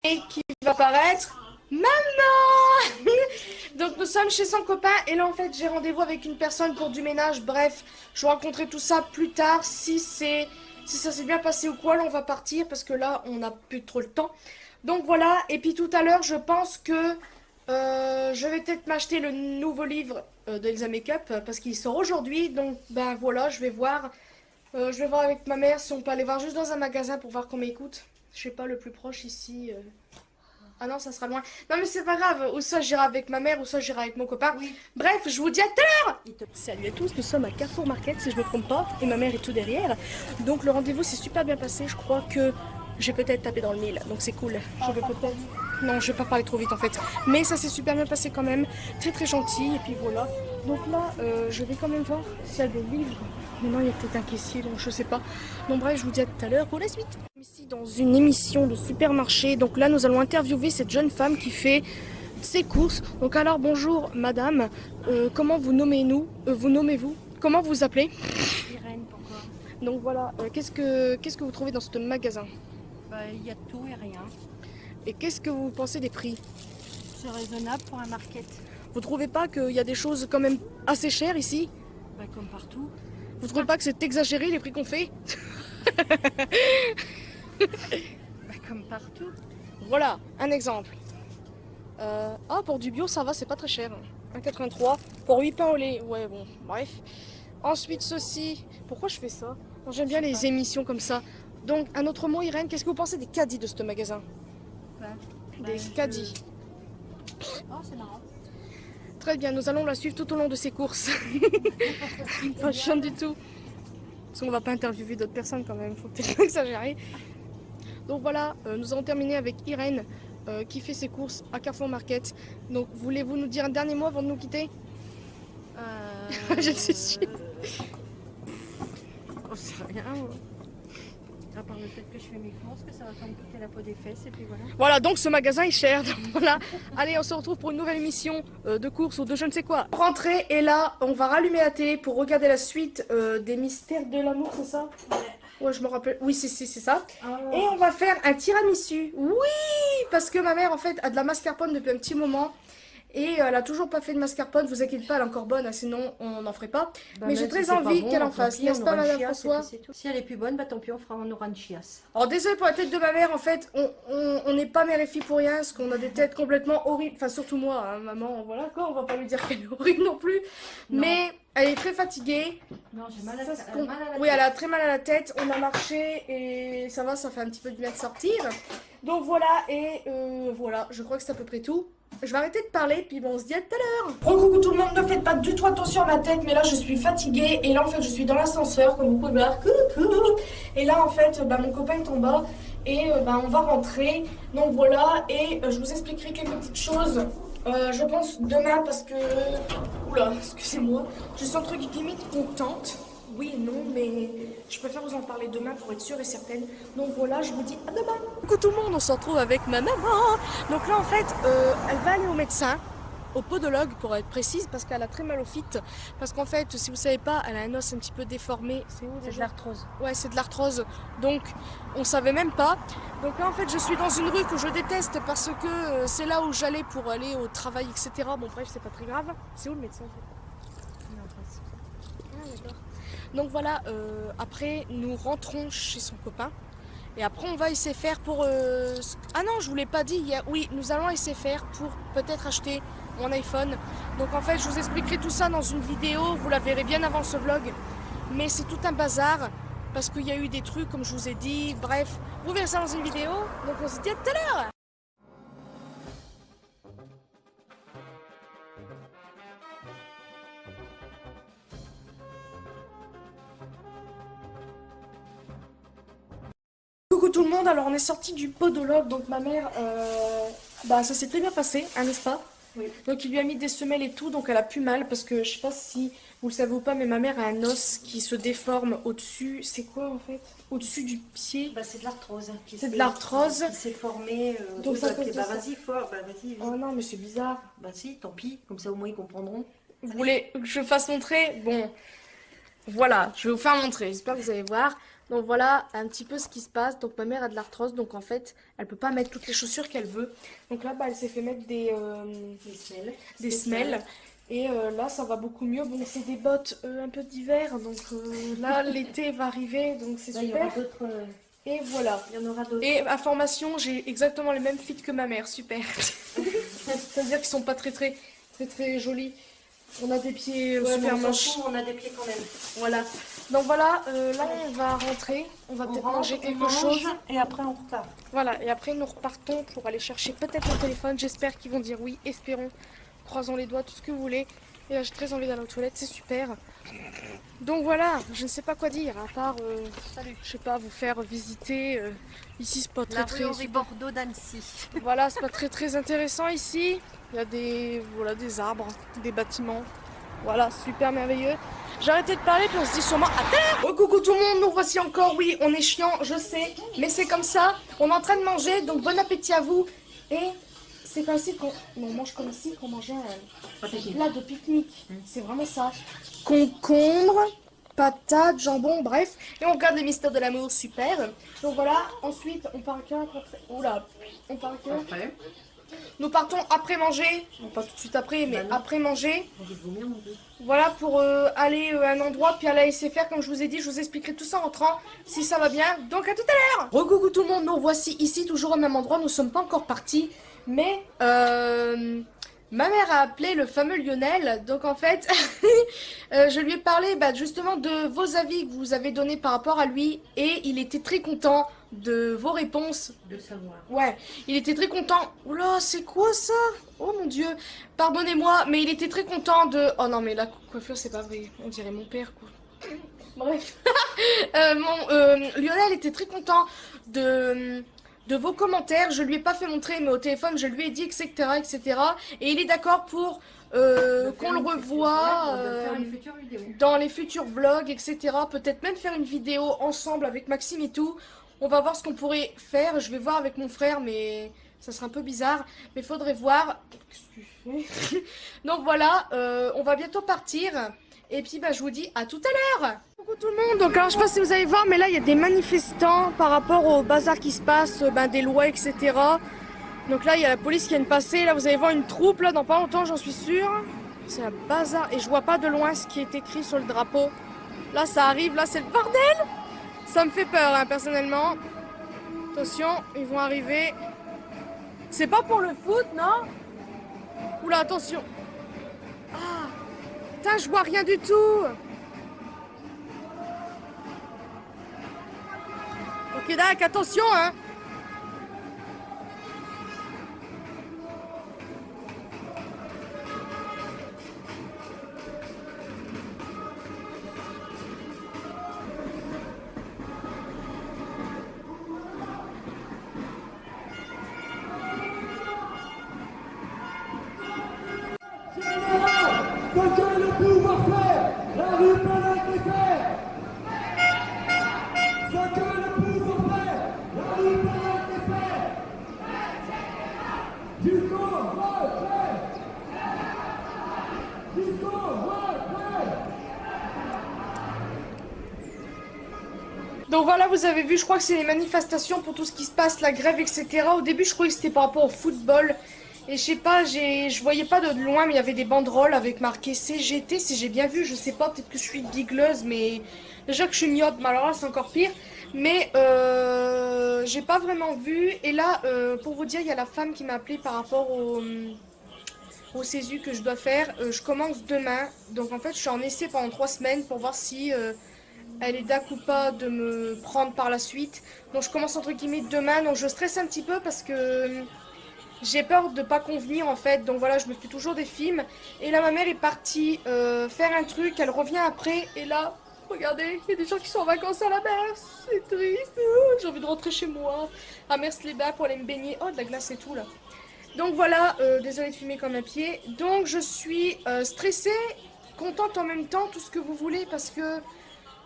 Et qui va apparaître maman. Donc nous sommes chez son copain et là en fait j'ai rendez-vous avec une personne pour du ménage. Bref, je vous raconterai tout ça plus tard si ça s'est bien passé ou quoi. Là on va partir parce que là on n'a plus trop le temps. Donc voilà, et puis tout à l'heure je pense que je vais peut-être m'acheter le nouveau livre d'Elsa Makeup parce qu'il sort aujourd'hui. Donc ben voilà, je vais voir avec ma mère si on peut aller voir juste dans un magasin pour voir qu'on m'écoute. Je sais pas, le plus proche ici. Ah non, ça sera loin. Non, mais c'est pas grave. Ou ça, j'irai avec ma mère, ou ça, j'irai avec mon copain. Oui. Bref, je vous dis à tout à l'heure. Salut à tous, nous sommes à Carrefour Market, si je me trompe pas, et ma mère est tout derrière. Donc le rendez-vous s'est super bien passé. Je crois que j'ai peut-être tapé dans le mille, donc c'est cool. Je vais peut-être. Non, je vais pas parler trop vite en fait. Mais ça s'est super bien passé quand même. Très très gentil, et puis voilà. Donc là, je vais quand même voir s'il y a des livres. Mais non, il y a peut-être un caissier, donc je sais pas. Donc bref, je vous dis à tout à l'heure pour la suite. Ici dans une émission de supermarché. Donc là, nous allons interviewer cette jeune femme qui fait ses courses. Donc alors, bonjour madame. Comment vous nommez-nous Vous nommez-vous Comment vous vous appelez? Irène, pourquoi? Donc voilà, qu'est-ce que vous trouvez dans ce magasin? Il y a tout et rien. Et qu'est-ce que vous pensez des prix? C'est raisonnable pour un market. Vous trouvez pas qu'il y a des choses quand même assez chères ici? Comme partout. Vous trouvez pas que c'est exagéré les prix qu'on fait? Comme partout. Voilà, un exemple. Ah, pour du bio, ça va, c'est pas très cher. 1,83 pour 8 pains au lait. Ouais, bon, bref. Ensuite, ceci. Pourquoi je fais ça? J'aime bien les émissions comme ça. Donc, un autre mot, Irène, qu'est-ce que vous pensez des caddies de ce magasin? Des caddies. Oh, c'est marrant. Très bien, nous allons la suivre tout au long de ses courses. Pas chiante du tout. Parce qu'on va pas interviewer d'autres personnes quand même, faut peut-être pas exagérer. Donc voilà, nous avons terminé avec Irène qui fait ses courses à Carrefour Market. Donc voulez-vous nous dire un dernier mot avant de nous quitter? Je suis sûre. Oh, c'est rien. À part le fait que je fais mes courses, que ça va pas me coûter la peau des fesses, et puis voilà. Voilà, donc ce magasin est cher. Donc voilà. Allez, on se retrouve pour une nouvelle émission de course ou de je ne sais quoi. Rentrée, et là, on va rallumer la télé pour regarder la suite des mystères de l'amour, c'est ça? Ouais, je me rappelle. Oui, c'est ça. Oh. Et on va faire un tiramisu. Oui, parce que ma mère, en fait, a de la mascarpone depuis un petit moment. Et elle a toujours pas fait de mascarpone. Vous inquiétez pas, elle est encore bonne, hein, sinon on n'en ferait pas. Mais j'ai très envie qu'elle en fasse, n'est-ce pas, madame François? Si elle est plus bonne, tant pis, on aura une chiasse. Alors désolé pour la tête de ma mère, en fait, on n'est pas mère et fille pour rien, parce qu'on a des têtes complètement horribles. Enfin, surtout moi, hein, maman, voilà quoi, on va pas lui dire qu'elle est horrible non plus. Non. Mais elle est très fatiguée. Non, j'ai mal à la tête. Oui, elle a très mal à la tête, on a marché et ça va, ça fait un petit peu du bien de sortir. Donc voilà, et voilà, je crois que c'est à peu près tout. Je vais arrêter de parler, puis bon, on se dit à tout à l'heure. Oh, coucou tout le monde, ne faites pas du tout attention à ma tête, mais là je suis fatiguée, et là en fait je suis dans l'ascenseur, comme vous pouvez voir, coucou. Et là en fait, mon copain est en bas, et on va rentrer, donc voilà, et je vous expliquerai quelques petites choses, je pense demain, parce que, oula, excusez-moi, je suis entre guillemets contente. Oui et non, mais je préfère vous en parler demain pour être sûre et certaine. Donc voilà, je vous dis à demain. Coucou tout le monde, on se retrouve avec ma maman. Donc là en fait, elle va aller au médecin, au podologue pour être précise, parce qu'elle a très mal au fit. Parce qu'en fait, si vous savez pas, elle a un os un petit peu déformé. C'est où déjà? C'est de l'arthrose. Ouais, c'est de l'arthrose. Donc on savait même pas. Donc là en fait, je suis dans une rue que je déteste parce que c'est là où j'allais pour aller au travail, etc. Bon bref, c'est pas très grave. C'est où le médecin en fait? Ah, d'accord. Donc voilà, après nous rentrons chez son copain. Et après on va essayer faire pour... Ah non, je vous l'ai pas dit hier. Oui, nous allons essayer faire pour peut-être acheter mon iPhone. Donc en fait, je vous expliquerai tout ça dans une vidéo. Vous la verrez bien avant ce vlog. Mais c'est tout un bazar. Parce qu'il y a eu des trucs, comme je vous ai dit. Bref, vous verrez ça dans une vidéo. Donc on se dit à tout à l'heure. Coucou tout le monde, alors on est sorti du podologue, donc ma mère, ça s'est très bien passé, hein, n'est-ce pas? Oui. Donc il lui a mis des semelles et tout, donc elle a plus mal, parce que je sais pas si vous le savez ou pas, mais ma mère a un os qui se déforme au-dessus, c'est quoi en fait? Au-dessus du pied. C'est de l'arthrose. C'est de l'arthrose. Qui s'est formée. Donc ça cause de ça. vas-y, fort, vas-y. Oh non, mais c'est bizarre. Bah si, tant pis, comme ça au moins ils comprendront. Vous voulez que je fasse montrer? Bon, voilà, je vais vous faire montrer, j'espère que vous allez voir. Donc voilà un petit peu ce qui se passe. Donc ma mère a de l'arthrose, donc en fait, elle peut pas mettre toutes les chaussures qu'elle veut. Donc là, bah, elle s'est fait mettre des semelles. Et là, ça va beaucoup mieux. Bon, c'est des bottes un peu d'hiver, donc là, l'été va arriver, donc c'est Là, il y aura super. d'autres. Et voilà. Il y en aura d'autres. Et information, j'ai exactement les mêmes fits que ma mère, super. C'est-à-dire qu'ils sont pas très jolis. On a des pieds Ouais, super mais on s'en moches. fout, on a des pieds quand même. Voilà. Donc voilà, là on va rentrer, on va peut-être manger quelque chose. Et après on repart. Voilà, et après nous repartons pour aller chercher peut-être un téléphone. J'espère qu'ils vont dire oui, espérons, croisons les doigts, tout ce que vous voulez. Et là j'ai très envie d'aller aux toilettes, c'est super. Donc voilà, je ne sais pas quoi dire, à part, je sais pas, vous faire visiter. Ici c'est pas La très rue Henri Bordeaux d'Annecy. Voilà, c'est pas très intéressant ici. Il y a des arbres, des bâtiments. Voilà, super merveilleux. J'ai arrêté de parler, puis on se dit sûrement à terre. Oh coucou tout le monde, nous voici encore. Oui, on est chiant, je sais, mais c'est comme ça. On est en train de manger, donc bon appétit à vous. Et c'est comme si on mange comme si qu'on mangeait un plat de pique-nique. C'est vraiment ça. Concombre, patates, jambon, bref. Et on regarde les mystères de l'amour, super. Donc voilà, ensuite on part à quelle heure après. Oula, on part à quelle heure après. Nous partons après manger, non pas tout de suite après, mais après manger. Voilà pour aller à un endroit, puis aller à SFR, comme je vous ai dit, je vous expliquerai tout ça en rentrant, si ça va bien. Donc à tout à l'heure. Recoucou tout le monde, nous voici ici, toujours au même endroit, nous sommes pas encore partis, mais ma mère a appelé le fameux Lionel, donc en fait, je lui ai parlé justement de vos avis que vous avez donnés par rapport à lui, et il était très content de vos réponses. De savoir. Ouais, il était très content. Oula, c'est quoi ça? Oh mon dieu, pardonnez-moi, mais il était très content de... Oh non, mais la coiffure, c'est pas vrai, on dirait mon père, quoi. Bref, Lionel était très content de vos commentaires. Je lui ai pas fait montrer, mais au téléphone, je lui ai dit, etc., etc. Et il est d'accord pour qu'on le revoie dans les futurs vlogs, etc. Peut-être même faire une vidéo ensemble avec Maxime et tout. On va voir ce qu'on pourrait faire. Je vais voir avec mon frère, mais ça serait un peu bizarre. Mais faudrait voir. Qu'est-ce que tu fais? Donc voilà, on va bientôt partir. Et puis je vous dis à tout à l'heure. Coucou tout le monde. Donc alors je sais pas si vous allez voir, mais là il y a des manifestants par rapport au bazar qui se passe, des lois, etc. Donc là il y a la police qui vient de passer. Là vous allez voir une troupe là dans pas longtemps, j'en suis sûre. C'est un bazar et je vois pas de loin ce qui est écrit sur le drapeau. Là ça arrive, là c'est le bordel. Ça me fait peur, hein, personnellement. Attention, ils vont arriver. C'est pas pour le foot, non? Oula, attention. Ah, putain, je vois rien du tout. Ok, d'accord, attention, hein. Ce que le pouvoir fait, la rue peut le faire. Ce que le pouvoir fait, la rue peut le faire. Jusqu'au retrait. Jusqu'au retrait. Donc voilà, vous avez vu, je crois que c'est les manifestations pour tout ce qui se passe, la grève, etc. Au début, je croyais que c'était par rapport au football. Et je sais pas, je voyais pas de loin, mais il y avait des banderoles avec marqué CGT, si j'ai bien vu, je sais pas, peut-être que je suis bigleuse, mais déjà que je suis myope, mais alors là c'est encore pire. Mais j'ai pas vraiment vu. Et là, pour vous dire, il y a la femme qui m'a appelé par rapport au CESU que je dois faire. Je commence demain, donc en fait je suis en essai pendant 3 semaines pour voir si elle est d'accord ou pas de me prendre par la suite. Donc je commence entre guillemets demain, donc je stresse un petit peu parce que... j'ai peur de pas convenir en fait, donc voilà, je me fais toujours des films. Et là, ma mère est partie faire un truc, elle revient après, et là, regardez, il y a des gens qui sont en vacances à la mer, c'est triste, j'ai envie de rentrer chez moi, à Mers-les-Bains pour aller me baigner, oh de la glace et tout là. Donc voilà, désolée de filmer comme un pied, donc je suis stressée, contente en même temps, tout ce que vous voulez, parce que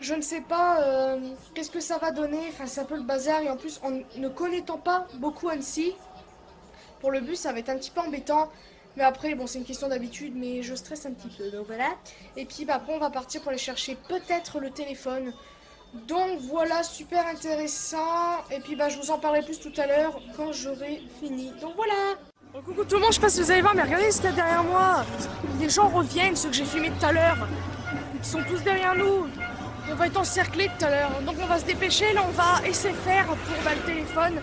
je ne sais pas qu'est-ce que ça va donner, enfin c'est un peu le bazar, et en plus, en ne connaissant pas beaucoup Annecy, pour le bus, ça va être un petit peu embêtant. Mais après, bon, c'est une question d'habitude, mais je stresse un petit peu. Donc voilà. Et puis, après, on va partir pour aller chercher peut-être le téléphone. Donc voilà, super intéressant. Et puis bah je vous en parlerai plus tout à l'heure quand j'aurai fini. Donc voilà. Bon, coucou tout le monde, je sais pas si vous allez voir, mais regardez ce qu'il y a derrière moi. Les gens reviennent, ceux que j'ai filmés tout à l'heure. Ils sont tous derrière nous. On va être encerclés tout à l'heure. Donc on va se dépêcher, là on va essayer de faire pour le téléphone.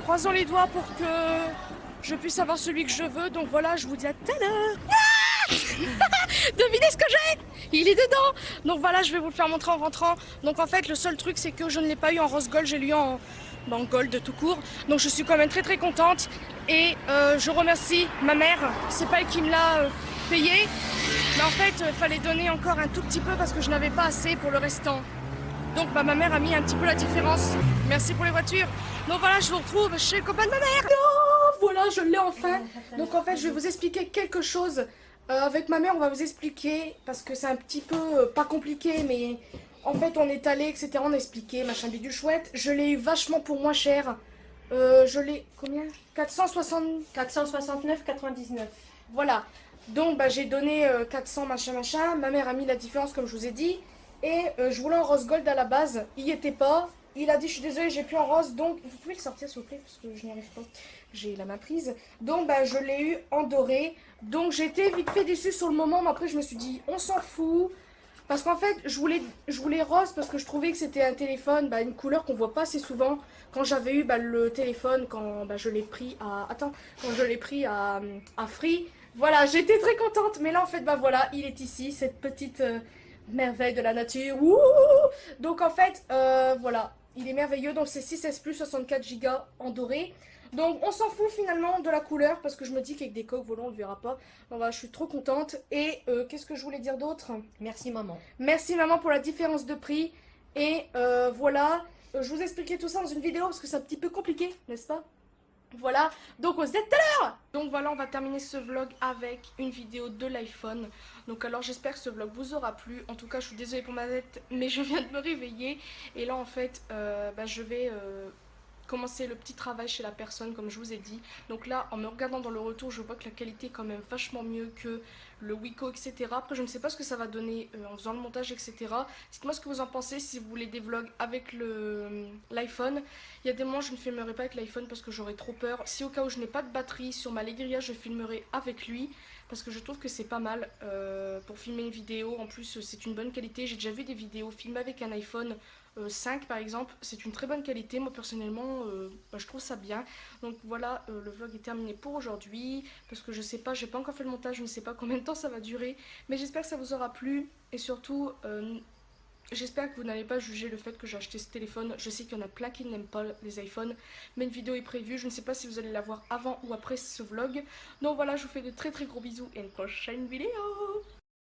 Croisons les doigts pour que je puisse avoir celui que je veux. Donc voilà, je vous dis à tout à l'heure. Devinez ce que j'ai! Il est dedans! Donc voilà, je vais vous le faire montrer en rentrant. Donc en fait, le seul truc, c'est que je ne l'ai pas eu en rose gold, j'ai lu en gold tout court. Donc je suis quand même très très contente. Et je remercie ma mère. C'est pas elle qui me l'a payé. Mais en fait, il fallait donner encore un tout petit peu parce que je n'avais pas assez pour le restant. Donc bah, ma mère a mis un petit peu la différence. Merci pour les voitures. Donc voilà, je vous retrouve chez le copain de ma mère. Oh, voilà, je l'ai enfin. Donc en fait, je vais vous expliquer quelque chose. Avec ma mère, on va vous expliquer, parce que c'est un petit peu, pas compliqué, mais en fait, on est allé, etc. On a expliqué, machin bidule chouette. Je l'ai eu vachement pour moins cher. Je l'ai, combien 460... 469,99. Voilà. Donc, bah, j'ai donné 400, machin, machin. Ma mère a mis la différence, comme je vous ai dit. Et je voulais en rose gold à la base. Il n'y était pas. Il a dit, je suis désolée, j'ai plus en rose. Donc, vous pouvez le sortir, s'il vous plaît, parce que je n'y arrive pas. J'ai la main prise. Donc, bah, je l'ai eu en doré. Donc, j'étais vite fait déçue sur le moment. Mais après, je me suis dit, on s'en fout. Parce qu'en fait, je voulais rose parce que je trouvais que c'était un téléphone, bah, une couleur qu'on voit pas assez souvent. Quand j'avais eu bah, le téléphone, quand bah, je l'ai pris à... Attends, quand je l'ai pris à Free. Voilà, j'étais très contente. Mais là, en fait, bah voilà, il est ici, cette petite merveille de la nature. Wouh. Donc, en fait, voilà, il est merveilleux. Donc, c'est 6S Plus 64 Go en doré. Donc, on s'en fout finalement de la couleur parce que je me dis qu'avec des coques volants, on ne le verra pas. Donc, voilà, je suis trop contente. Et qu'est-ce que je voulais dire d'autre? Merci maman. Merci maman pour la différence de prix. Et voilà, je vous expliquerai tout ça dans une vidéo parce que c'est un petit peu compliqué, n'est-ce pas? Voilà, donc on se dit à tout à l'heure. Donc voilà, on va terminer ce vlog avec une vidéo de l'iPhone. Donc alors j'espère que ce vlog vous aura plu. En tout cas, je suis désolée pour ma tête, mais je viens de me réveiller. Et là en fait, bah, je vais commencer le petit travail chez la personne comme je vous ai dit. Donc là, en me regardant dans le retour, je vois que la qualité est quand même vachement mieux que le Wiko, etc. Après, je ne sais pas ce que ça va donner en faisant le montage, etc. Dites-moi ce que vous en pensez, si vous voulez des vlogs avec l'iPhone. Il y a des moments, je ne filmerai pas avec l'iPhone parce que j'aurais trop peur. Si au cas où je n'ai pas de batterie sur ma Legria, je filmerai avec lui. Parce que je trouve que c'est pas mal pour filmer une vidéo. En plus, c'est une bonne qualité. J'ai déjà vu des vidéos filmées avec un iPhone 5 par exemple. C'est une très bonne qualité. Moi, personnellement, bah, je trouve ça bien. Donc voilà, le vlog est terminé pour aujourd'hui. Parce que je sais pas, j'ai pas encore fait le montage. Je ne sais pas combien de temps ça va durer. Mais j'espère que ça vous aura plu. Et surtout... j'espère que vous n'allez pas juger le fait que j'ai acheté ce téléphone. Je sais qu'il y en a plein qui n'aiment pas les iPhones. Mais une vidéo est prévue. Je ne sais pas si vous allez la voir avant ou après ce vlog. Donc voilà, je vous fais de très très gros bisous et une prochaine vidéo.